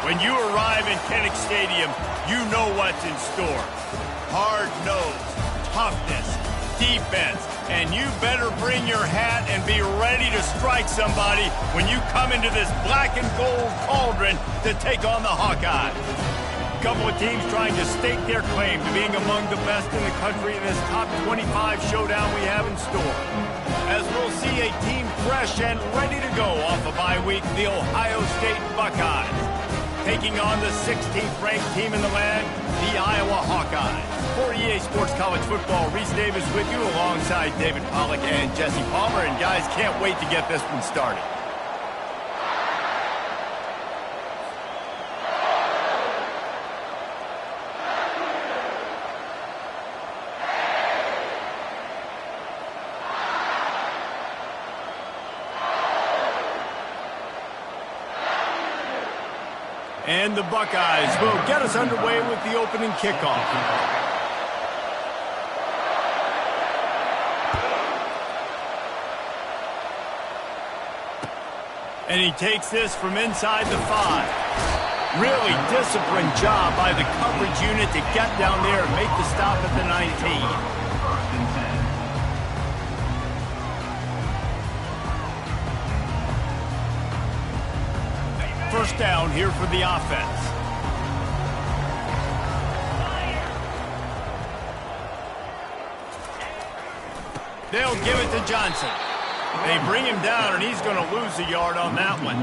When you arrive in Kinnick Stadium, you know what's in store. Hard nose, toughness, defense, and you better bring your hat and be ready to strike somebody when you come into this black and gold cauldron to take on the Hawkeyes. A couple of teams trying to stake their claim to being among the best in the country in this top 25 showdown we have in store. As we'll see a team fresh and ready to go off a bye week, the Ohio State Buckeyes, taking on the 16th ranked team in the land, the Iowa Hawkeyes. For EA Sports College Football, Reese Davis with you alongside David Pollack and Jesse Palmer. And guys, can't wait to get this one started. And the Buckeyes will get us underway with the opening kickoff. And he takes this from inside the 5. Really disciplined job by the coverage unit to get down there and make the stop at the 19. First down here for the offense. They'll give it to Johnson. They bring him down, and he's going to lose a yard on that one.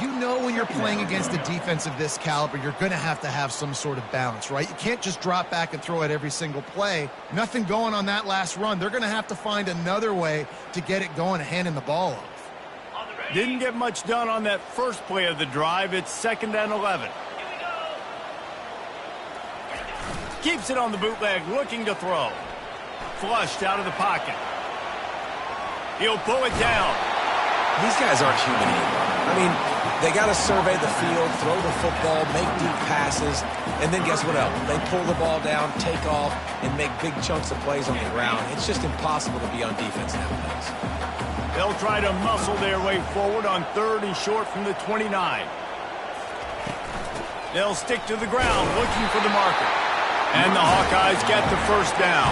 You know when you're playing against a defense of this caliber, you're going to have some sort of balance, right? You can't just drop back and throw it every single play. Nothing going on that last run. They're going to have to find another way to get it going and handing the ball off. Didn't get much done on that first play of the drive. It's 2nd and 11. Keeps it on the bootleg, looking to throw. Flushed out of the pocket. He'll pull it down. These guys aren't human anymore. I mean, they got to survey the field, throw the football, make deep passes, and then guess what else? They pull the ball down, take off, and make big chunks of plays on the ground. It's just impossible to be on defense nowadays. They'll try to muscle their way forward on 3rd and short from the 29. They'll stick to the ground looking for the marker. And the Hawkeyes get the first down.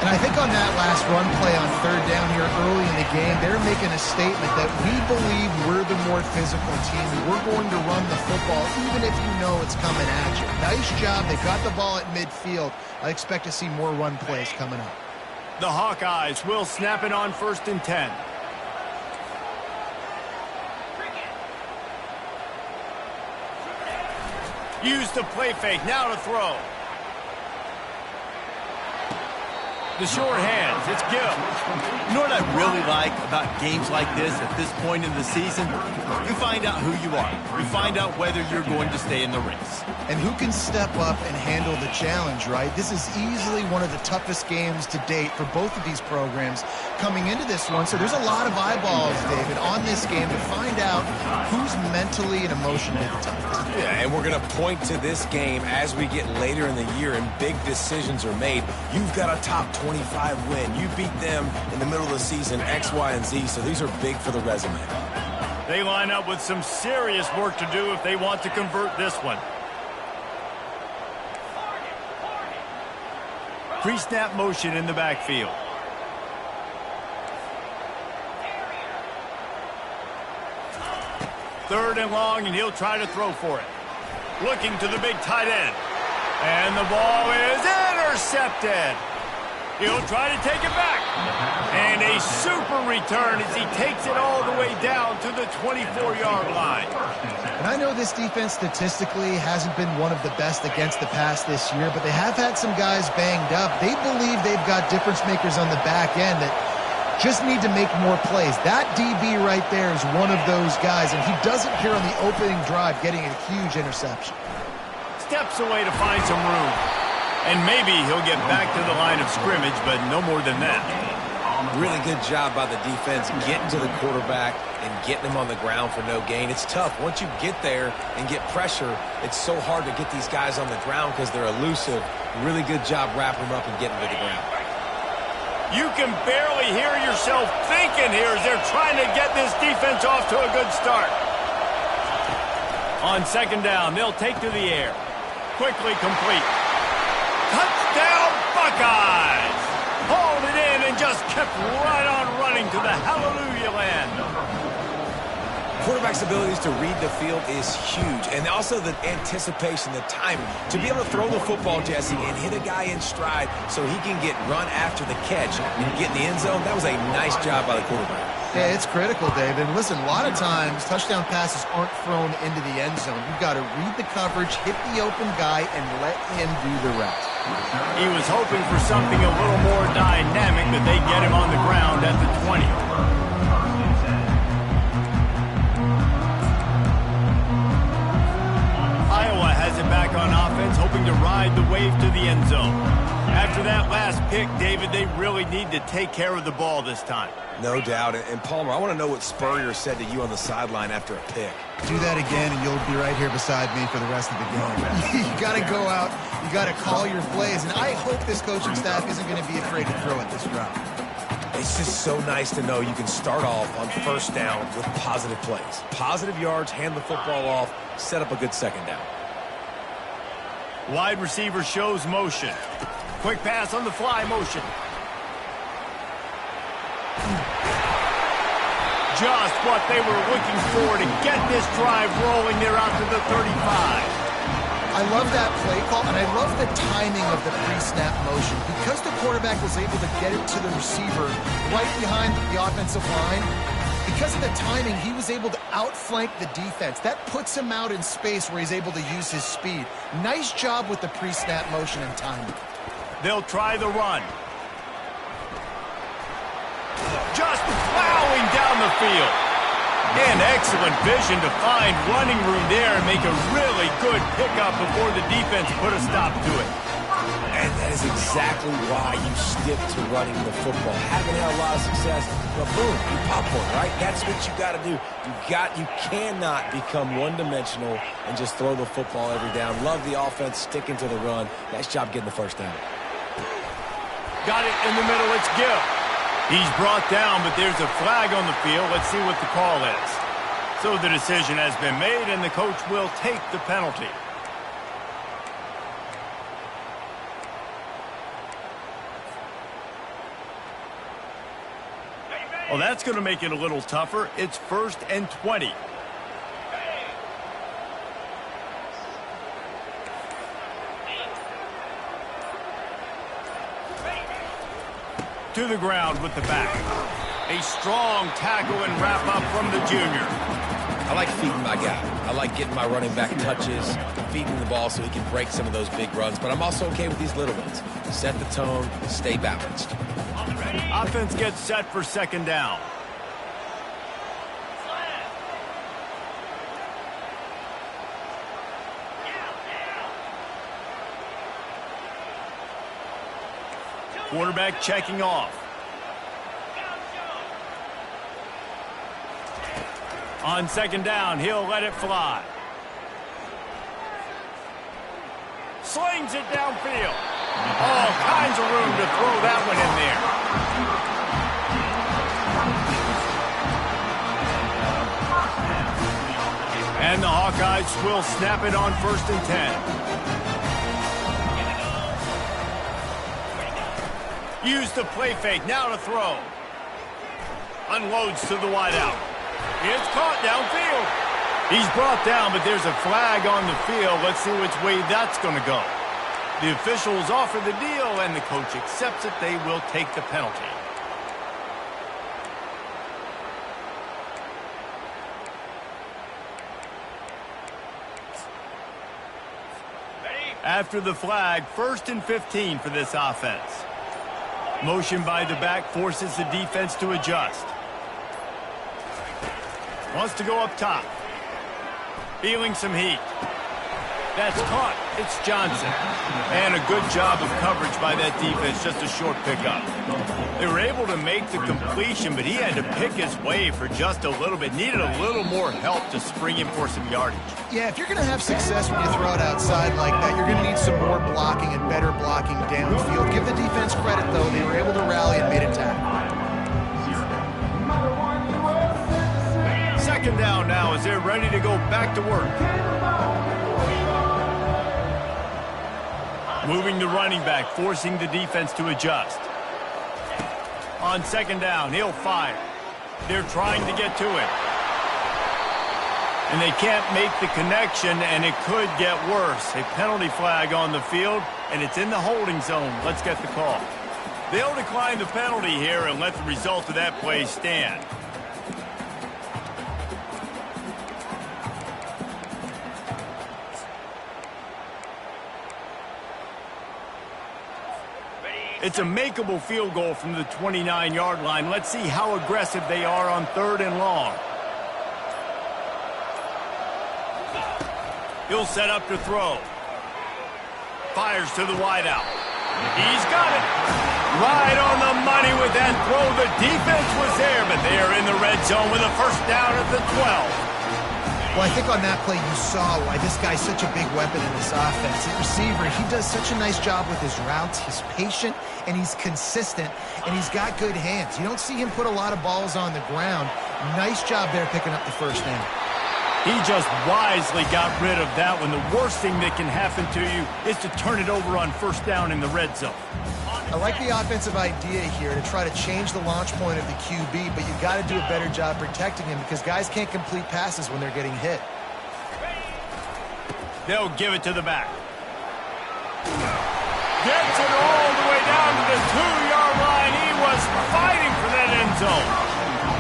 And I think on that last run play on 3rd down here early in the game, they're making a statement that we believe we're the more physical team. We're going to run the football even if you know it's coming at you. Nice job. They got the ball at midfield. I expect to see more run plays coming up. The Hawkeyes will snap it on 1st and 10. Use the play fake, now to throw. The short hands, it's Gill. You know what I really like about games like this at this point in the season? You find out who you are. You find out whether you're going to stay in the race. And who can step up and handle the challenge, right? This is easily one of the toughest games to date for both of these programs coming into this one. So there's a lot of eyeballs, David, on this game to find out who's mentally and emotionally the toughest. Yeah, and we're going to point to this game as we get later in the year and big decisions are made. You've got a top 25 win. You beat them in the middle of the season, X, Y, and Z, so these are big for the resume. They line up with some serious work to do if they want to convert this one. Pre-snap motion in the backfield. Third and long, and he'll try to throw for it. Looking to the big tight end. And the ball is intercepted. He'll try to take it back. And a super return as he takes it all the way down to the 24-yard line. And I know this defense statistically hasn't been one of the best against the pass this year, but they have had some guys banged up. They believe they've got difference makers on the back end that just need to make more plays. That DB right there is one of those guys, and he does it here on the opening drive, getting a huge interception. Steps away to find some room. And maybe he'll get back to the line of scrimmage, but no more than that. Really good job by the defense getting to the quarterback and getting him on the ground for no gain. It's tough. Once you get there and get pressure, it's so hard to get these guys on the ground because they're elusive. Really good job wrapping them up and getting to the ground. You can barely hear yourself thinking here as they're trying to get this defense off to a good start. On second down, they'll take to the air. Quickly complete. Touchdown, Buckeyes! Hauled it in and just kept right on running to the hallelujah land. Quarterback's abilities to read the field is huge, and also the anticipation, the timing. To be able to throw the football, Jesse, and hit a guy in stride so he can get run after the catch and get in the end zone, that was a nice job by the quarterback. Yeah, it's critical, David. And listen, a lot of times touchdown passes aren't thrown into the end zone. You've got to read the coverage, hit the open guy, and let him do the rest. He was hoping for something a little more dynamic, but they get him on the ground at the 20. Iowa has it back on offense, hoping to ride the wave to the end zone. After that last pick, David, they really need to take care of the ball this time. No doubt. And Palmer, I want to know what Spurrier said to you on the sideline after a pick. Do that again, and you'll be right here beside me for the rest of the game. You got to go out. You got to call your plays. And I hope this coaching staff isn't going to be afraid to throw it this route. It's just so nice to know you can start off on first down with positive plays. Positive yards, hand the football off, set up a good second down. Wide receiver shows motion. Quick pass on the fly motion. Just what they were looking for to get this drive rolling. They're out to the 35. I love that play call, and I love the timing of the pre-snap motion. Because the quarterback was able to get it to the receiver right behind the offensive line, because of the timing, he was able to outflank the defense. That puts him out in space where he's able to use his speed. Nice job with the pre-snap motion and timing. They'll try the run. Just plowing down the field. And excellent vision to find running room there and make a really good pickup before the defense put a stop to it. And that is exactly why you stick to running the football. Haven't had a lot of success, but boom, you pop one, right? That's what you got to do. You cannot become one-dimensional and just throw the football every down. Love the offense, sticking to the run. Nice job getting the first down. Got it in the middle, it's Gill. He's brought down, but there's a flag on the field. Let's see what the call is. So the decision has been made, and the coach will take the penalty. Well, that's going to make it a little tougher. It's 1st and 20. To the ground with the back. A strong tackle and wrap up from the junior. I like feeding my guy. I like getting my running back touches, feeding the ball so he can break some of those big runs, but I'm also okay with these little ones. Set the tone, stay balanced. Offense gets set for second down. Quarterback checking off. On second down, he'll let it fly. Slings it downfield. All kinds of room to throw that one in there. And the Hawkeyes will snap it on 1st and 10. Use the play fake, now to throw. Unloads to the wideout. It's caught downfield. He's brought down, but there's a flag on the field. Let's see which way that's going to go. The officials offer the deal, and the coach accepts it. They will take the penalty. After the flag, 1st and 15 for this offense. Motion by the back forces the defense to adjust. Wants to go up top. Feeling some heat. That's caught. It's Johnson. And a good job of coverage by that defense. Just a short pickup. They were able to make the completion, but he had to pick his way for just a little bit. Needed a little more help to spring him for some yardage. Yeah, if you're going to have success when you throw it outside like that, you're going to need some more blocking and better blocking downfield. Give the defense credit, though. They were able to rally and made a tackle. Second down now now as they're ready to go back to work. Moving the running back, forcing the defense to adjust. On second down, he'll fire. They're trying to get to it. And they can't make the connection, and it could get worse. A penalty flag on the field, and it's in the holding zone. Let's get the call. They'll decline the penalty here and let the result of that play stand. It's a makeable field goal from the 29-yard line. Let's see how aggressive they are on 3rd and long. He'll set up to throw. Fires to the wideout. He's got it. Right on the money with that throw. The defense was there, but they are in the red zone with a first down at the 12. Well, I think on that play you saw why this guy's such a big weapon in this offense. At receiver, he does such a nice job with his routes. He's patient, and he's consistent, and he's got good hands. You don't see him put a lot of balls on the ground. Nice job there picking up the first down. He just wisely got rid of that one. The worst thing that can happen to you is to turn it over on first down in the red zone. I like the offensive idea here to try to change the launch point of the QB, but you've got to do a better job protecting him because guys can't complete passes when they're getting hit. They'll give it to the back. Gets it all the way down to the 2-yard line. He was fighting for that end zone.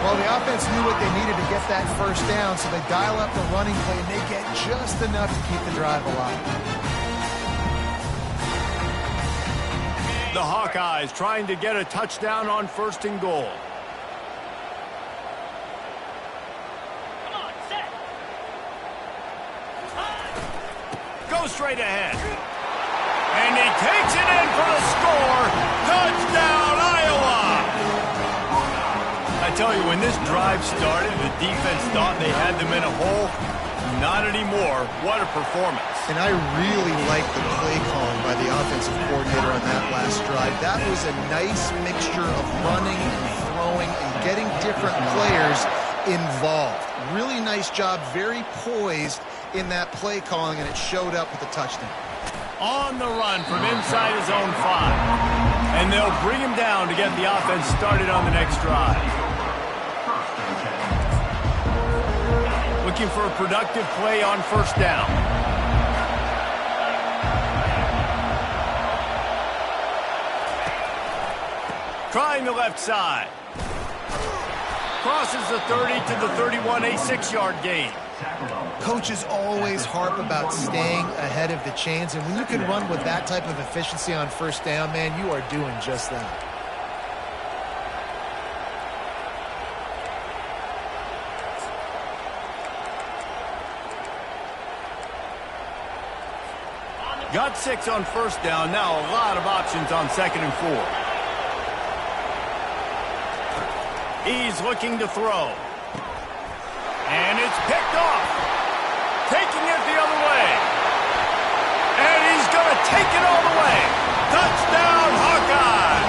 Well, the offense knew what they needed to get that first down, so they dial up the running play, and they get just enough to keep the drive alive. The Hawkeyes trying to get a touchdown on 1st and goal. Go straight ahead. And he takes it in for the score. Touchdown, Iowa! I tell you, when this drive started, the defense thought they had them in a hole. Not anymore. What a performance. And I really like the play calling by the offensive coordinator on that last drive. That was a nice mixture of running and throwing and getting different players involved. Really nice job, very poised in that play calling, and it showed up with the touchdown. On the run from inside his own 5. And they'll bring him down to get the offense started on the next drive. Looking for a productive play on first down. Trying the left side. Crosses the 30 to the 31, a 6-yard gain. Coaches always harp about staying ahead of the chains, and when you can run with that type of efficiency on first down, man, you are doing just that. Got 6 on first down. Now a lot of options on 2nd and 4. He's looking to throw. And it's picked off. Taking it the other way. And he's going to take it all the way. Touchdown, Hawkeye!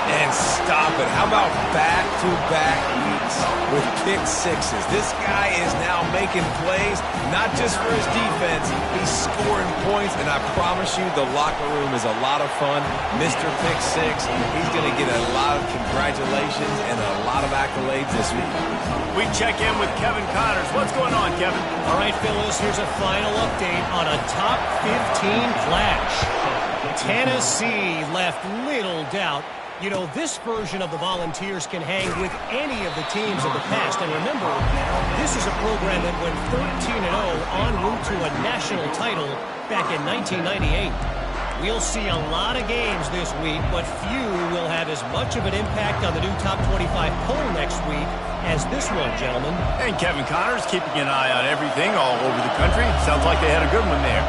And stop it. How about back-to-back weeks with pick sixes? This guy is now making plays, not just for his defense. He's scoring points, and I promise you the locker room is a lot of fun. Mr. Pick Six, he's going to get a lot of congratulations and a lot of accolades this week. We check in with Kevin Connors. What's going on, Kevin? All right, fellas, here's a final update on a top 15 clash. Tennessee left little doubt. You know, this version of the Volunteers can hang with any of the teams of the past. And remember, this is a program that went 13-0 en route to a national title back in 1998. We'll see a lot of games this week, but few will have as much of an impact on the new top 25 poll next week as this one, gentlemen. And Kevin Connors keeping an eye on everything all over the country. Sounds like they had a good one there.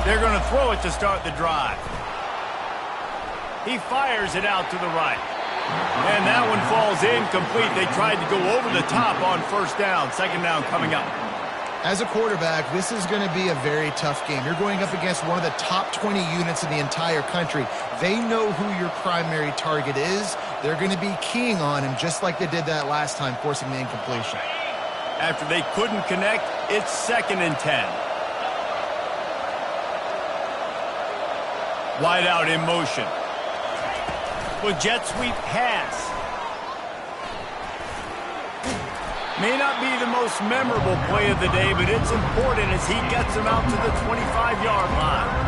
They're going to throw it to start the drive. He fires it out to the right. And that one falls incomplete. They tried to go over the top on first down. 2nd down coming up. As a quarterback, this is going to be a very tough game. You're going up against one of the top 20 units in the entire country. They know who your primary target is. They're going to be keying on him just like they did that last time, forcing the incompletion. After they couldn't connect, it's 2nd and 10. Wide out in motion. With jet sweep pass. May not be the most memorable play of the day, but it's important as he gets him out to the 25-yard line.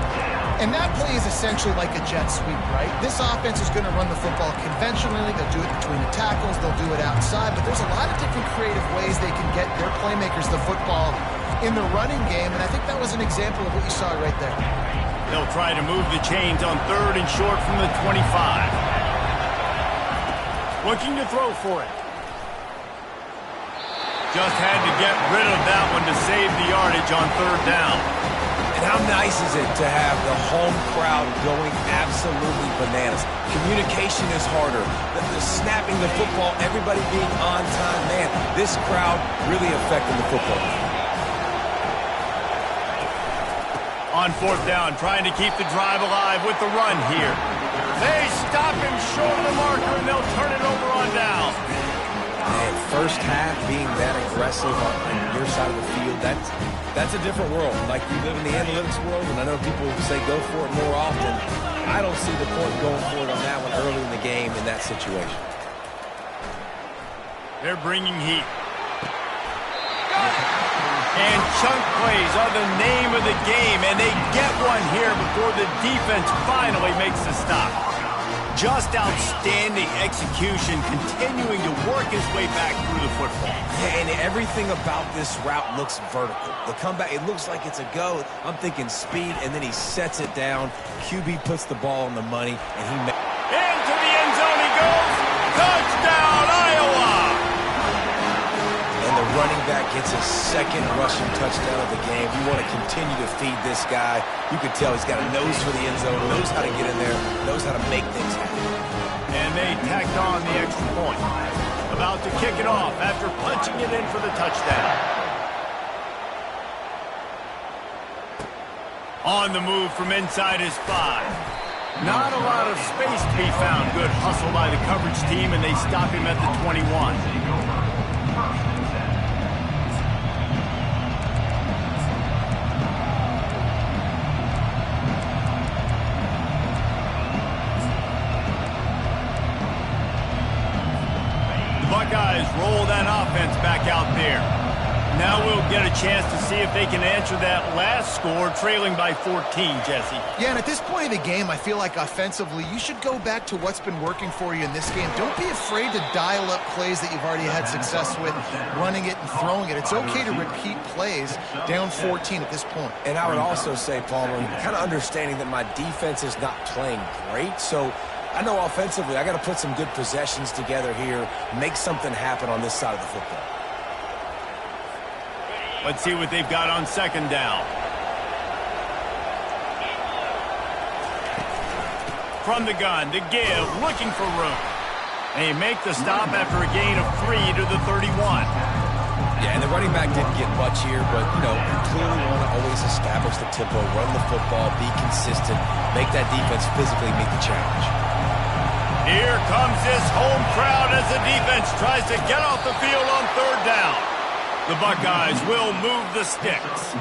And that play is essentially like a jet sweep, right? This offense is going to run the football conventionally. They'll do it between the tackles. They'll do it outside. But there's a lot of different creative ways they can get their playmakers the football in the running game. And I think that was an example of what you saw right there. They'll try to move the chains on 3rd and short from the 25. Looking to throw for it. Just had to get rid of that one to save the yardage on 3rd down. And how nice is it to have the home crowd going absolutely bananas? Communication is harder. The snapping the football, everybody being on time. Man, this crowd really affecting the football game. On 4th down, trying to keep the drive alive with the run here. They stop him short of the marker, and they'll turn it over on down. And first half being that aggressive on your side of the field, that's a different world. Like, we live in the analytics world, and I know people say go for it more often. I don't see the point going for it on that one early in the game in that situation. They're bringing heat. And chunk plays are the name of the game, and they get one here before the defense finally makes the stop. Just outstanding execution, continuing to work his way back through the football. Yeah, and everything about this route looks vertical. The comeback, it looks like it's a go. I'm thinking speed, and then he sets it down. QB puts the ball on the money, and he makes... Into the end zone he goes. Touchdown, Iowa! And the running back gets his 2nd rushing touchdown of the game. We want to continue to feed this guy. You can tell he's got a nose for the end zone, knows how to get in there, knows how to make things happen. And they tacked on the extra point. About to kick it off after punching it in for the touchdown. On the move from inside his 5. Not a lot of space to be found. Good hustle by the coverage team, and they stop him at the 21. Buckeyes roll that offense back out there. Now we'll get a chance to see if they can answer that last score, trailing by 14, Jesse. Yeah, and at this point of the game, I feel like offensively, you should go back to what's been working for you in this game. Don't be afraid to dial up plays that you've already had success with, running it and throwing it. It's okay to repeat plays down 14 at this point. And I would also say, Palmer, kind of understanding that my defense is not playing great, so I know offensively I got to put some good possessions together here, make something happen on this side of the football. Let's see what they've got on 2nd down. From the gun to give, looking for room. They make the stop after a gain of 3 to the 31. Yeah, and the running back didn't get much here, but, you know, you clearly want to always establish the tempo, run the football, be consistent, make that defense physically meet the challenge. Here comes this home crowd as the defense tries to get off the field on 3rd down. The Buckeyes will move the sticks.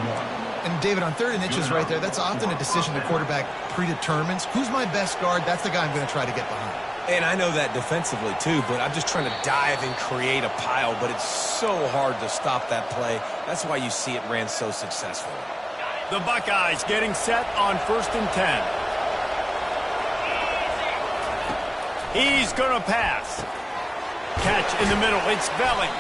And, David, on 3rd and inches right there, that's often a decision the quarterback predetermines. Who's my best guard? That's the guy I'm going to try to get behind. And I know that defensively, too, but I'm just trying to dive and create a pile, but it's so hard to stop that play. That's why you see it ran so successfully. The Buckeyes getting set on 1st and 10. He's going to pass. Catch in the middle. It's Belling.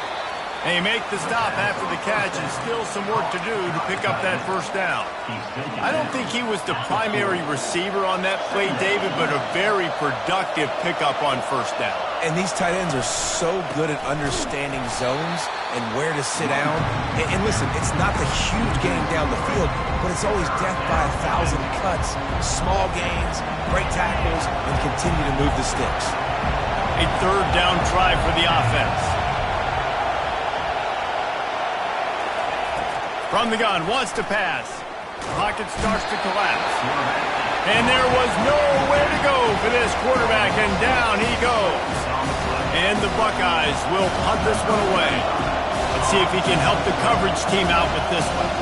They make the stop after the catch, and still some work to do to pick up that 1st down. I don't think he was the primary receiver on that play, David, but a very productive pickup on 1st down. And these tight ends are so good at understanding zones and where to sit down. And listen, it's not the huge gain down the field, but it's always death by 1,000 cuts, small gains, great tackles, and continue to move the sticks. A 3rd down try for the offense. From the gun, wants to pass. Pocket starts to collapse. And there was nowhere to go for this quarterback, and down he goes. And the Buckeyes will punt this one away. Let's see if he can help the coverage team out with this one.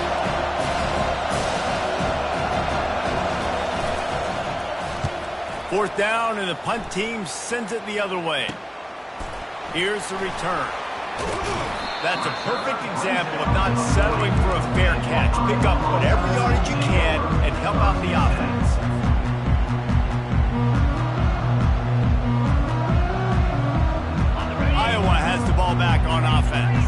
Fourth down, and the punt team sends it the other way. Here's the return. That's a perfect example of not settling for a fair catch. Pick up whatever yardage you can and help out the offense. Iowa has the ball back on offense.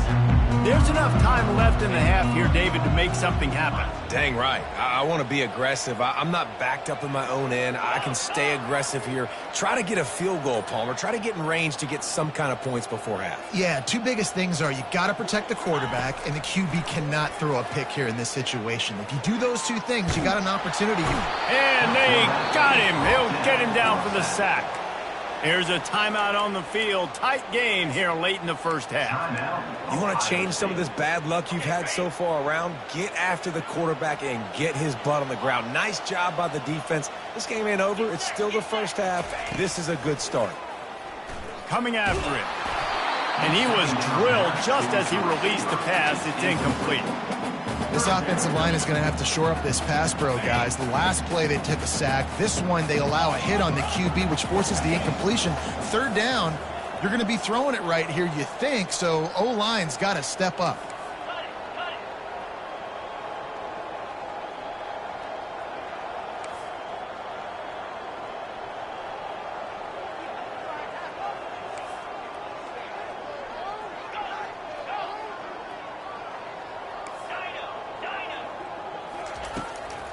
There's enough time left in the half here, David, to make something happen. Dang right. I want to be aggressive. I'm not backed up in my own end. I can stay aggressive here. Try to get a field goal, Palmer. Try to get in range to get some kind of points before half. Yeah, two biggest things are you got to protect the quarterback, and the QB cannot throw a pick here in this situation. If you do those two things, you got an opportunity. And they got him. He'll get him down for the sack. Here's a timeout on the field. Tight game here late in the first half. You want to change some of this bad luck you've had so far around? Get after the quarterback and get his butt on the ground. Nice job by the defense. This game ain't over. It's still the first half. This is a good start. Coming after him. And he was drilled just as he released the pass. It's incomplete. This offensive line is going to have to shore up this pass pro, guys. The last play, they took a sack. This one, they allow a hit on the QB, which forces the incompletion. Third down, you're going to be throwing it right here, you think, so O-line's got to step up.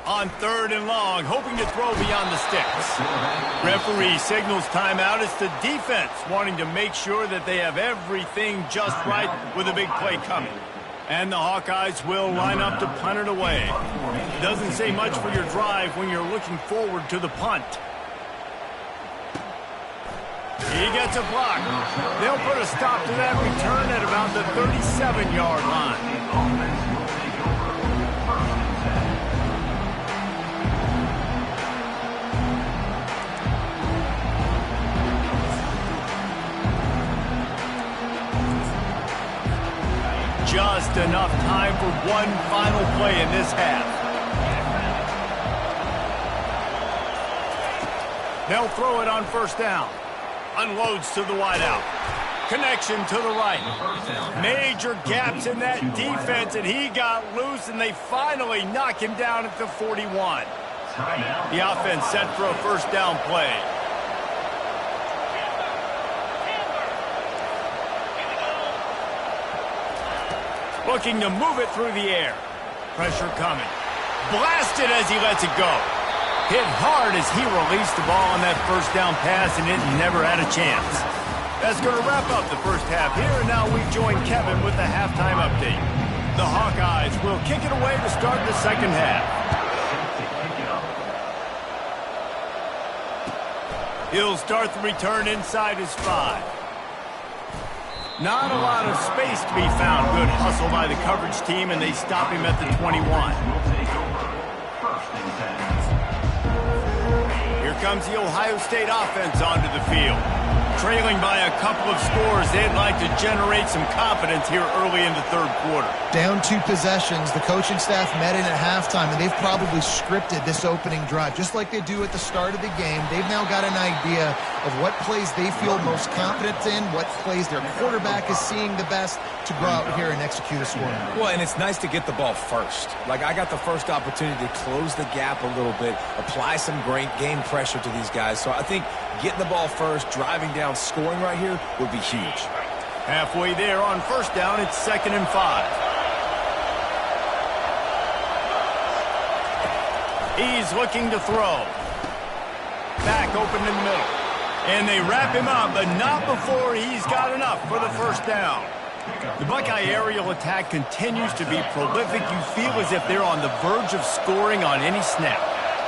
On third and long, hoping to throw beyond the sticks. Referee signals timeout. It's the defense wanting to make sure that they have everything just right with a big play coming. And the Hawkeyes will line up to punt it away. Doesn't say much for your drive when you're looking forward to the punt. He gets a block. They'll put a stop to that return at about the 37-yard line. Just enough time for one final play in this half. They'll throw it on first down. Unloads to the wideout. Connection to the right. Major gaps in that defense, and he got loose, and they finally knock him down at the 41. The offense set for a first down play. Looking to move it through the air. Pressure coming. Blasted as he lets it go. Hit hard as he released the ball on that first down pass, and it never had a chance. That's going to wrap up the first half here, and now we join Kevin with the halftime update. The Hawkeyes will kick it away to start the second half. He'll start the return inside his 5. Not a lot of space to be found. Good hustle by the coverage team, and they stop him at the 21. Here comes the Ohio State offense onto the field. Trailing by a couple of scores, they'd like to generate some confidence here early in the third quarter. Down 2 possessions, the coaching staff met in at halftime, and they've probably scripted this opening drive, just like they do at the start of the game. They've now got an idea of what plays they feel most confident in, what plays their quarterback is seeing the best to go out here and execute a score. Well, and it's nice to get the ball first. Like, I got the first opportunity to close the gap a little bit, apply some great game pressure to these guys. So I think getting the ball first, driving down, scoring right here would be huge. Halfway there on first down, it's 2nd and 5. He's looking to throw. Back open in the middle. And they wrap him up, but not before he's got enough for the first down. The Buckeye aerial attack continues to be prolific. You feel as if they're on the verge of scoring on any snap.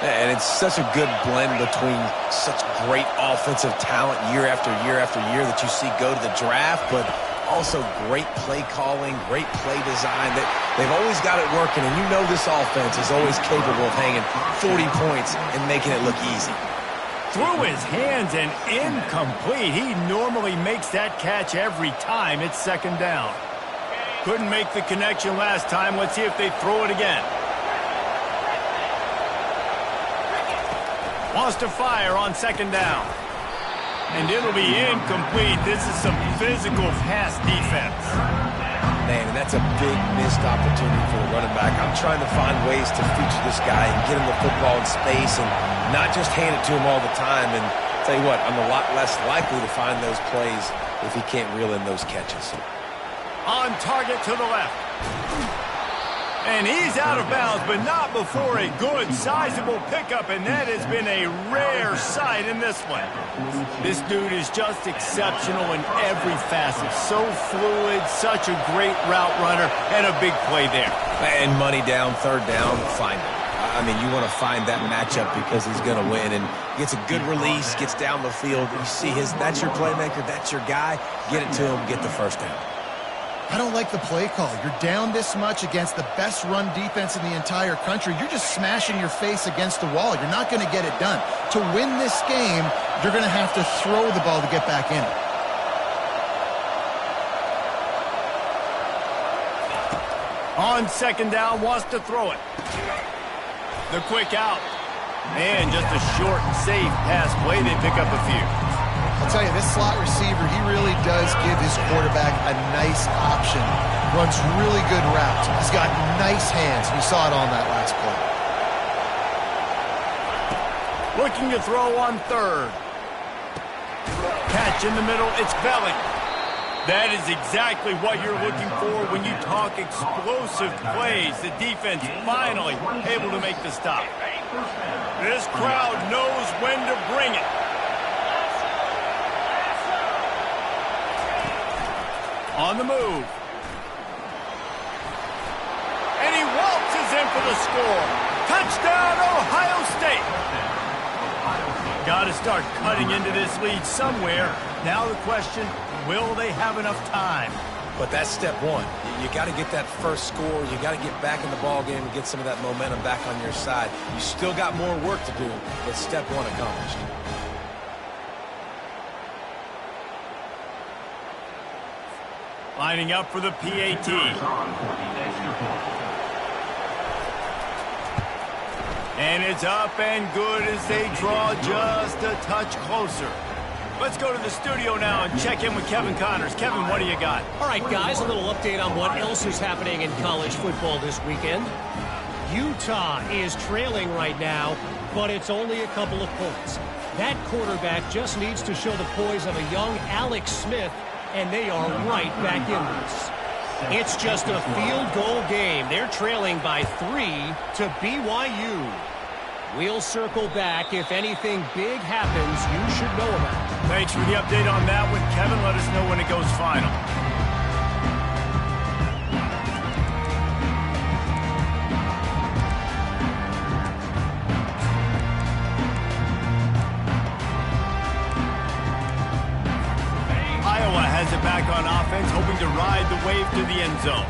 And it's such a good blend between such great offensive talent year after year after year that you see go to the draft, but also great play calling, great play design. They've always got it working, and you know this offense is always capable of hanging 40 points and making it look easy. Through his hands and incomplete. He normally makes that catch every time. It's second down. Couldn't make the connection last time. Let's see if they throw it again. Wants to fire on second down. And it'll be incomplete. This is some physical pass defense. Man, and that's a big missed opportunity for the running back. I'm trying to find ways to feature this guy and get him the football in space and not just hand it to him all the time. And tell you what, I'm a lot less likely to find those plays if he can't reel in those catches. On target to the left. And he's out of bounds, but not before a good, sizable pickup, and that has been a rare sight in this one. This dude is just exceptional in every facet. So fluid, such a great route runner, and a big play there. And money down, third down, find him. I mean, you want to find that matchup because he's going to win, and gets a good release, gets down the field. You see that's your playmaker, that's your guy. Get it to him, get the first down. I don't like the play call. You're down this much against the best run defense in the entire country. You're just smashing your face against the wall. You're not going to get it done. To win this game, you're going to have to throw the ball to get back in it. On second down, wants to throw it. The quick out. And just a short and safe pass play. They pick up a few. I'll tell you, this slot receiver, he really does give his quarterback a nice option. Runs really good routes. He's got nice hands. We saw it on that last play. Looking to throw on third. Catch in the middle. It's belly. That is exactly what you're looking for when you talk explosive plays. The defense finally able to make the stop. This crowd knows when to bring it. On the move. And he waltzes in for the score. Touchdown, Ohio State. Got to start cutting into this lead somewhere. Now the question, will they have enough time? But that's step one. You got to get that first score. You got to get back in the ball game and get some of that momentum back on your side. You still got more work to do, but step one accomplished. Lining up for the PAT. And it's up and good as they draw just a touch closer. Let's go to the studio now and check in with Kevin Connors. Kevin, what do you got? All right, guys, a little update on what else is happening in college football this weekend. Utah is trailing right now, but it's only a couple of points. That quarterback just needs to show the poise of a young Alex Smith, and they are right back in this. It's just a field goal game. They're trailing by 3 to BYU. We'll circle back. If anything big happens, you should know about it. Thanks for the update on that one, Kevin. Let us know when it goes final. Iowa has it back on offense, hoping to ride the wave to the end zone.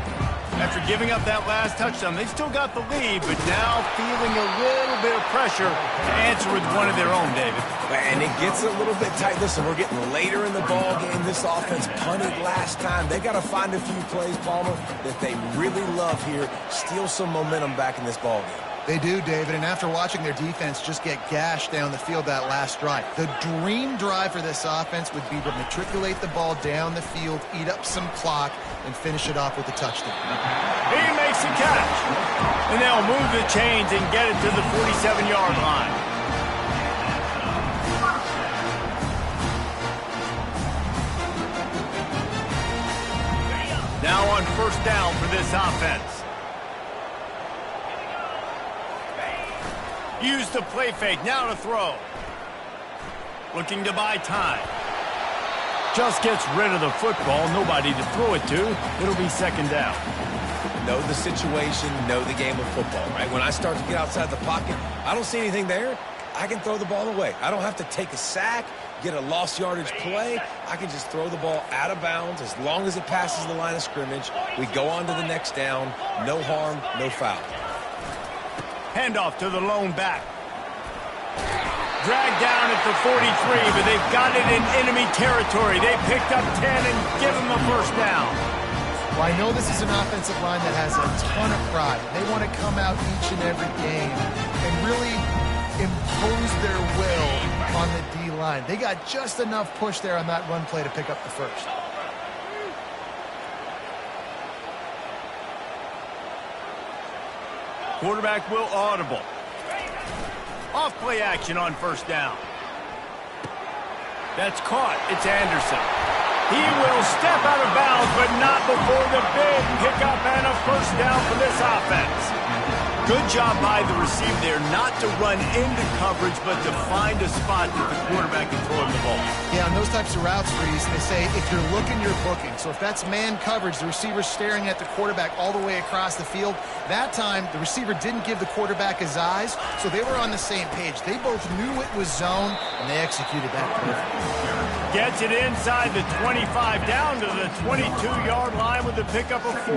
After giving up that last touchdown, they've still got the lead, but now feeling a little bit of pressure to answer with one of their own, David. And it gets a little bit tight. Listen, we're getting later in the ball game. This offense punted last time. They got to find a few plays, Palmer, that they really love here. Steal some momentum back in this ball game. They do, David, and after watching their defense just get gashed down the field that last drive, the dream drive for this offense would be to matriculate the ball down the field, eat up some clock, and finish it off with a touchdown. He makes a catch, and they'll move the chains and get it to the 47-yard line. Now on first down for this offense. Use the play fake, now to throw. Looking to buy time. Just gets rid of the football, nobody to throw it to. It'll be second down. Know the situation, know the game of football, right? When I start to get outside the pocket, I don't see anything there. I can throw the ball away. I don't have to take a sack, get a lost yardage play. I can just throw the ball out of bounds as long as it passes the line of scrimmage. We go on to the next down. No harm, no foul. Handoff to the lone back. dragged down at the 43, but they've got it in enemy territory. They picked up 10 and give them the first down. Well, I know this is an offensive line that has a ton of pride. They want to come out each and every game and really impose their will on the D-line. They got just enough push there on that run play to pick up the first. Quarterback will audible. Off play action on first down. That's caught. It's Anderson. He will step out of bounds, but not before the big pickup and a first down for this offense. Good job by the receiver there not to run into coverage, but to find a spot that the quarterback can throw him the ball. Yeah, on those types of routes, Reese, they say if you're looking, you're booking. So if that's man coverage, the receiver's staring at the quarterback all the way across the field. That time, the receiver didn't give the quarterback his eyes, so they were on the same page. They both knew it was zone, and they executed that perfectly. Gets it inside the 25, down to the 22-yard line with a pickup of 4.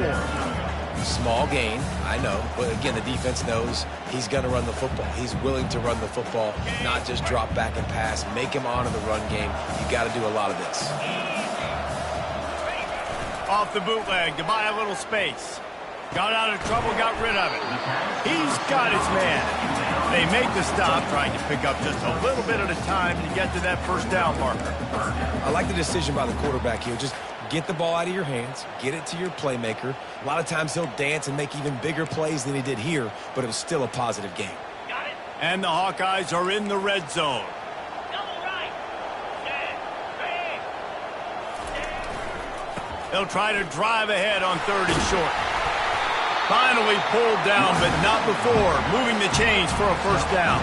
Small gain, I know, but again, the defense knows he's going to run the football. He's willing to run the football, not just drop back and pass, make him honor the run game. You got to do a lot of this. Off the bootleg to buy a little space. Got out of trouble, got rid of it. He's got his man. They make the stop, trying to pick up just a little bit at a time to get to that first down marker. I like the decision by the quarterback here. Just get the ball out of your hands, get it to your playmaker. A lot of times he'll dance and make even bigger plays than he did here, but it was still a positive game. And the Hawkeyes are in the red zone. They'll try to drive ahead on 3rd and short. Finally pulled down, but not before moving the chains for a first down.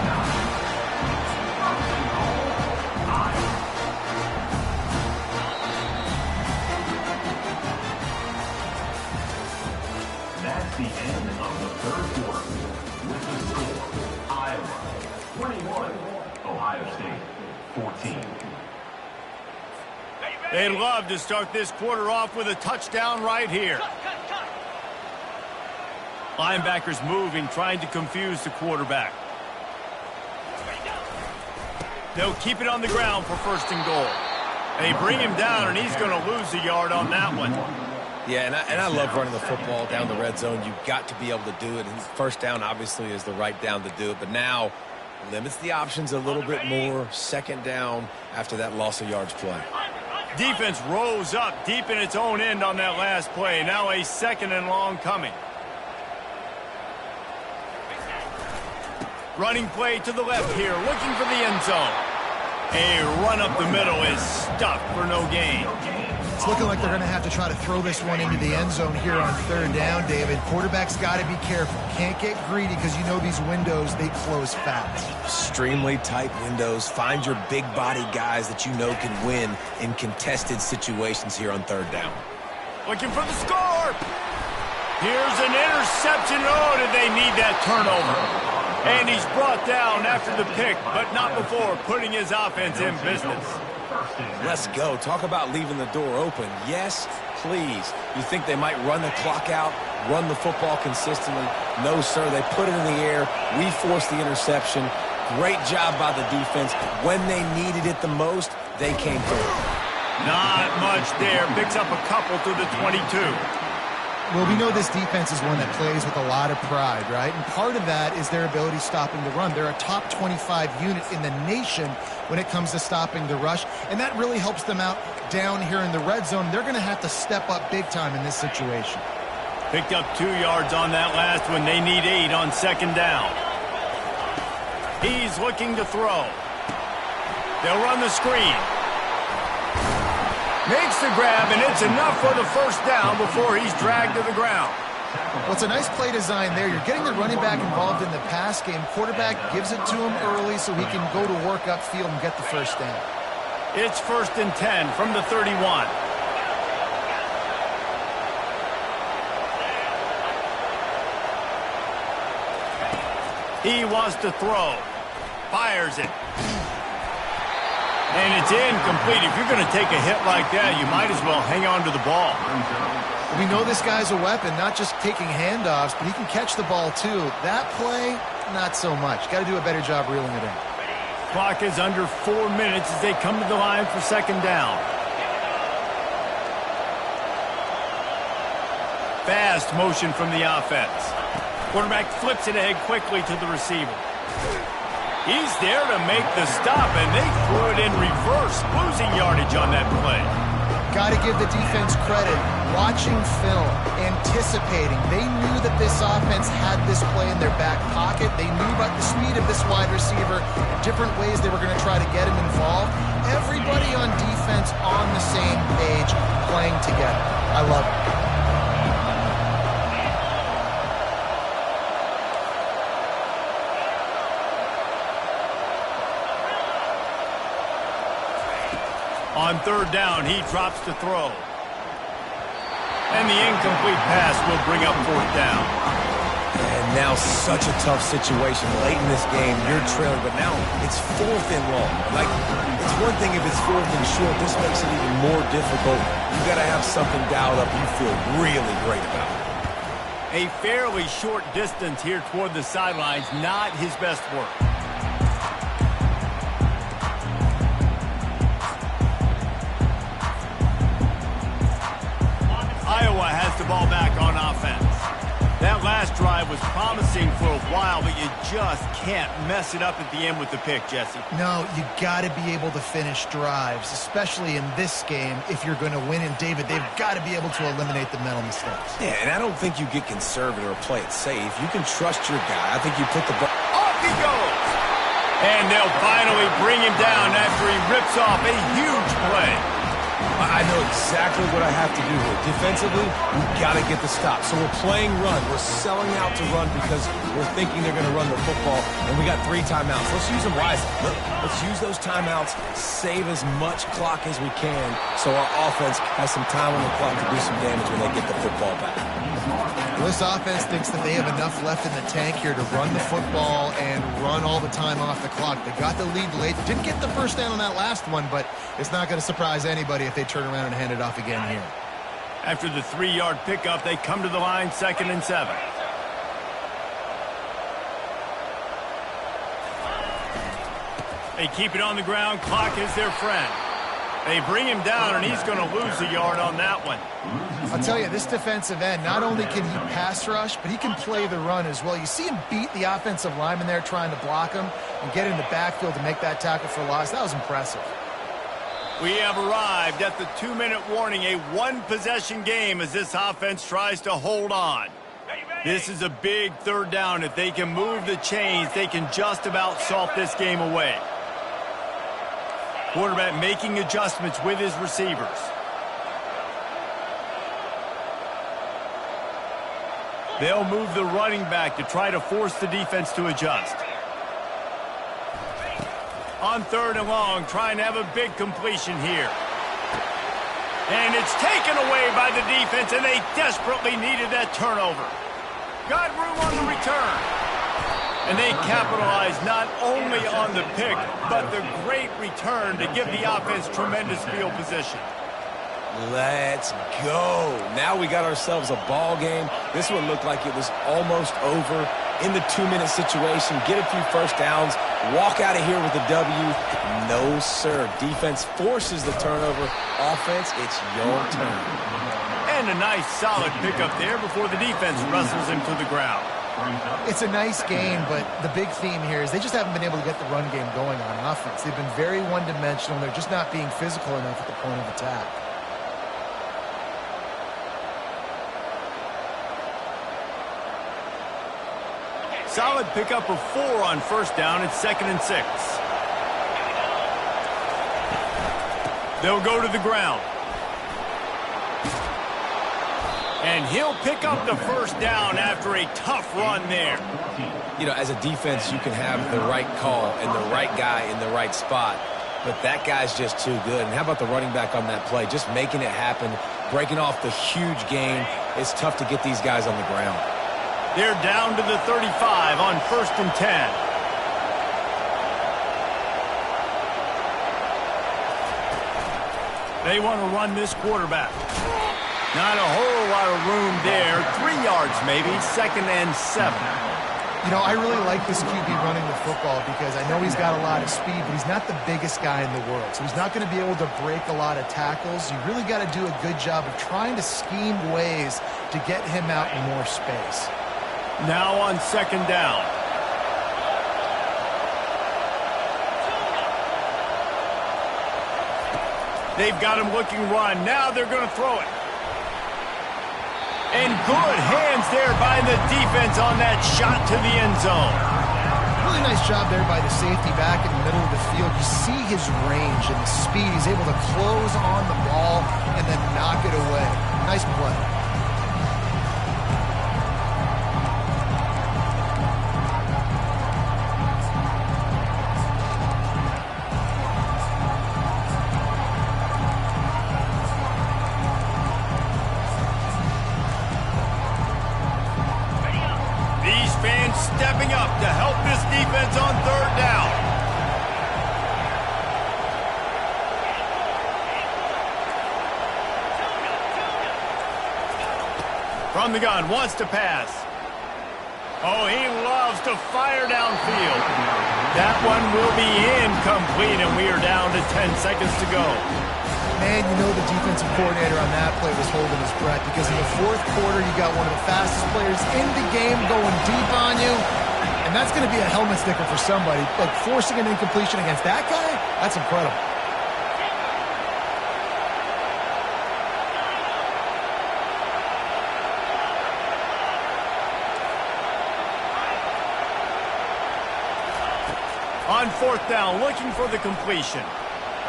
That's the end of the 3rd quarter. With the score, Iowa 21, Ohio State 14. They'd love to start this quarter off with a touchdown right here. Linebackers moving, trying to confuse the quarterback. They'll keep it on the ground for 1st and goal. They bring him down, and he's going to lose a yard on that one. Yeah, and I love running the football down the red zone. You've got to be able to do it. And first down, obviously, is the right down to do it. But now limits the options a little bit more. 2nd down after that loss of yards play. Defense rose up deep in its own end on that last play. Now a 2nd and long coming. Running play to the left here, looking for the end zone. A run up the middle is stuffed for no gain. It's looking like they're going to have to try to throw this one into the end zone here on 3rd down, David. Quarterback's got to be careful. Can't get greedy because you know these windows, they close fast. Extremely tight windows. Find your big body guys that you know can win in contested situations here on 3rd down. Looking for the score. Here's an interception. Oh, did they need that turnover? And he's brought down after the pick, but not before putting his offense in business. Let's go. Talk about leaving the door open. Yes, please. You think they might run the clock out, run the football consistently? No, sir. They put it in the air. We forced the interception. Great job by the defense. When they needed it the most, they came through. Not much there. Picks up a couple to the 22. Well, we know this defense is one that plays with a lot of pride, right? And part of that is their ability stopping the run. They're a top 25 unit in the nation when it comes to stopping the rush, and that really helps them out down here in the red zone. They're going to have to step up big time in this situation. Picked up 2 yards on that last one. They need 8 on 2nd down. He's looking to throw. They'll run the screen. Makes the grab, and it's enough for the first down before he's dragged to the ground. Well, it's a nice play design there. You're getting the running back involved in the pass game. Quarterback gives it to him early so he can go to work upfield and get the first down. It's 1st and 10 from the 31. He wants to throw. Fires it. And it's incomplete. If you're going to take a hit like that, you might as well hang on to the ball. We know this guy's a weapon, not just taking handoffs, but he can catch the ball too. That play, not so much. Got to do a better job reeling it in. Clock is under 4 minutes as they come to the line for second down. Fast motion from the offense. Quarterback flips it ahead quickly to the receiver. He's there to make the stop, and they threw it in reverse, losing yardage on that play. Got to give the defense credit. Watching film, anticipating. They knew that this offense had this play in their back pocket. They knew about the speed of this wide receiver, different ways they were going to try to get him involved. Everybody on defense on the same page, playing together. I love it. On third down, he drops to throw. And the incomplete pass will bring up fourth down. And now such a tough situation. Late in this game, you're trailing, but now it's fourth and long. Like, it's one thing if it's fourth and short. This makes it even more difficult. You got to have something dialed up you feel really great about. A fairly short distance here toward the sidelines, not his best work. Iowa has the ball back on offense. That last drive was promising for a while, but you just can't mess it up at the end with the pick, Jesse. No, you got to be able to finish drives, especially in this game. If you're going to win, and David, they've got to be able to eliminate the mental mistakes. Yeah, and I don't think you get conservative or play it safe. You can trust your guy. I think you put the ball... Off he goes! And they'll finally bring him down after he rips off a huge play. I know exactly what I have to do here. Defensively, we've got to get the stop. So we're playing run. We're selling out to run because we're thinking they're going to run the football, and we got 3 timeouts. Let's use them wisely. Let's use those timeouts, save as much clock as we can so our offense has some time on the clock to do some damage when they get the football back. This offense thinks that they have enough left in the tank here to run the football and run all the time off the clock. They got the lead late. Didn't get the first down on that last one, but it's not going to surprise anybody if they turn around and hand it off again here. After the 3-yard pickup, they come to the line 2nd and 7. They keep it on the ground. Clock is their friend. They bring him down, and he's going to lose a yard on that one. I'll tell you, this defensive end, not only can he pass rush, but he can play the run as well. You see him beat the offensive lineman there trying to block him and get in the backfield to make that tackle for loss. That was impressive. We have arrived at the 2-minute warning, a one-possession game as this offense tries to hold on. This is a big third down. If they can move the chains, they can just about salt this game away. Quarterback making adjustments with his receivers. They'll move the running back to try to force the defense to adjust. On 3rd and long, trying to have a big completion here. And it's taken away by the defense, and they desperately needed that turnover. Got room on the return. And they capitalized not only on the pick, but the great return to give the offense tremendous field position. Let's go. Now we got ourselves a ball game. This one looked like it was almost over. In the 2-minute situation, get a few first downs, walk out of here with a W. No, sir. Defense forces the turnover. Offense, it's your turn. And a nice solid pickup there before the defense wrestles him to the ground. It's a nice game, but the big theme here is they just haven't been able to get the run game going on offense. They've been very one-dimensional. They're just not being physical enough at the point of attack. Solid pickup of 4 on first down. It's 2nd and 6. They'll go to the ground. And he'll pick up the first down after a tough run there. You know, as a defense, you can have the right call and the right guy in the right spot, but that guy's just too good. And how about the running back on that play? Just making it happen, breaking off the huge gain. It's tough to get these guys on the ground. They're down to the 35 on 1st and 10. They want to run this quarterback. Not a whole lot of room there. 3 yards maybe. 2nd and 7. You know, I really like this QB running the football because I know he's got a lot of speed, but he's not the biggest guy in the world. So he's not going to be able to break a lot of tackles. You really got to do a good job of trying to scheme ways to get him out in more space. Now on second down. They've got him looking run. Now they're going to throw it. And good hands there by the defense on that shot to the end zone. Really nice job there by the safety back in the middle of the field. You see his range and the speed. He's able to close on the ball and then knock it away. Nice play. Stepping up to help this defense on third down. From the gun, wants to pass. Oh, he loves to fire downfield. That one will be incomplete, and we are down to 10 seconds to go. Man, you know the defensive coordinator on that play was holding his breath because in the fourth quarter, you got one of the fastest players in the game going deep on you, and that's going to be a helmet sticker for somebody. Like forcing an incompletion against that guy, that's incredible. On fourth down, looking for the completion.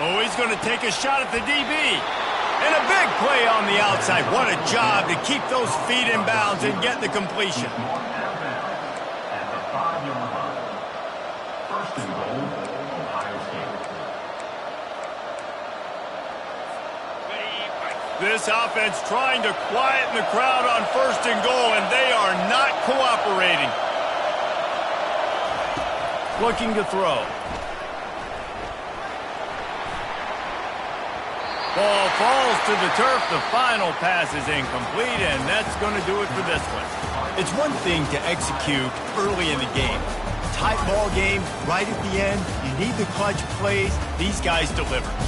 Oh, he's going to take a shot at the DB. And a big play on the outside. What a job to keep those feet in bounds and get the completion. At the 5-yard line. First and goal, Ohio State. This offense trying to quieten the crowd on first and goal, and they are not cooperating. Looking to throw. Ball falls to the turf. The final pass is incomplete, and that's going to do it for this one. It's one thing to execute early in the game. Tight ball game, right at the end, you need the clutch plays. These guys deliver.